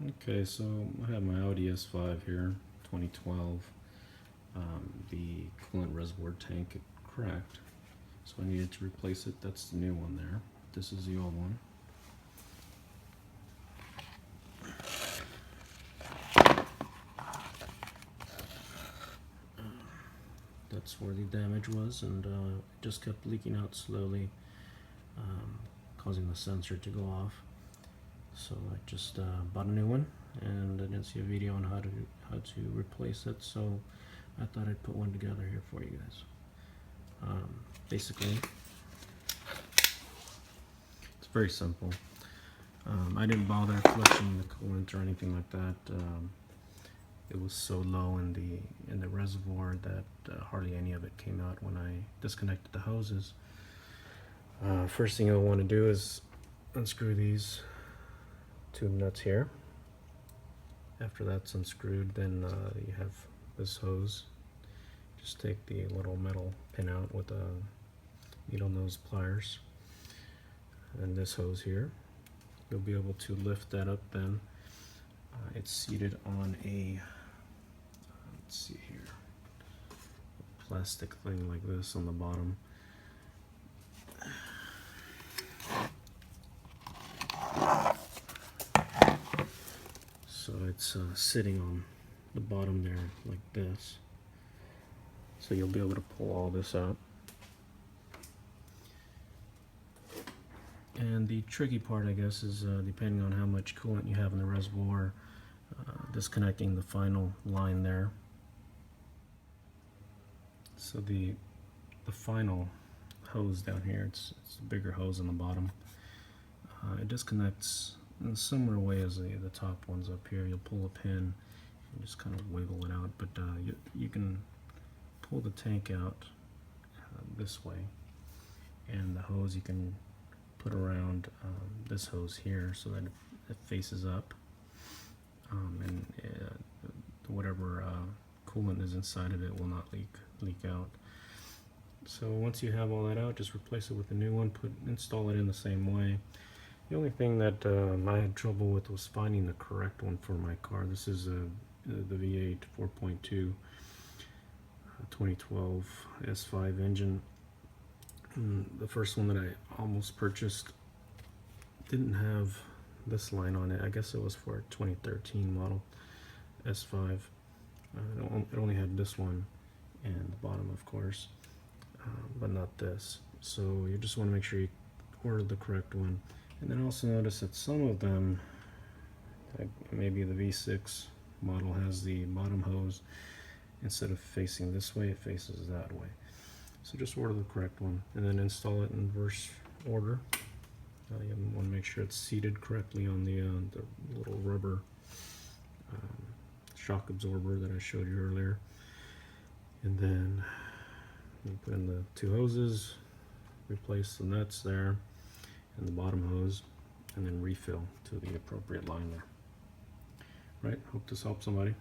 Okay, so I have my Audi S5 here, 2012. The coolant reservoir tank cracked, so I needed to replace it. That's the new one there. This is the old one. That's where the damage was, and it just kept leaking out slowly, causing the sensor to go off. So I just bought a new one, and I didn't see a video on how to replace it, so I thought I'd put one together here for you guys. Basically, it's very simple. I didn't bother flushing the coolant or anything like that. It was so low in the reservoir that hardly any of it came out when I disconnected the hoses. First thing I want to do is unscrew these two nuts here. After that's unscrewed, then you have this hose. Just take the little metal pin out with a needle nose pliers, and this hose here, you'll be able to lift that up. Then it's seated on a let's see here, a plastic thing like this on the bottom. So it's sitting on the bottom there like this. So you'll be able to pull all this out. And the tricky part, I guess, is depending on how much coolant you have in the reservoir, disconnecting the final line there. So the final hose down here, it's a bigger hose on the bottom. It disconnects in a similar way as the top ones up here. You'll pull a pin and just kind of wiggle it out, but you can pull the tank out this way, and the hose you can put around this hose here so that it faces up, and whatever coolant is inside of it will not leak out. So once you have all that out, just replace it with a new one. Install it in the same way. The only thing that I had trouble with was finding the correct one for my car. This is the V8 4.2 2012 S5 engine. The first one that I almost purchased didn't have this line on it. I guess it was for a 2013 model S5. It only had this one and the bottom, of course, but not this. So you just want to make sure you order the correct one. And then also notice that some of them, like maybe the V6 model, has the bottom hose, instead of facing this way, it faces that way. So just order the correct one and then install it in reverse order. You want to make sure it's seated correctly on the little rubber shock absorber that I showed you earlier. And then you put in the two hoses, replace the nuts there and the bottom hose, and then refill to the appropriate line there. Right, hope this helps somebody.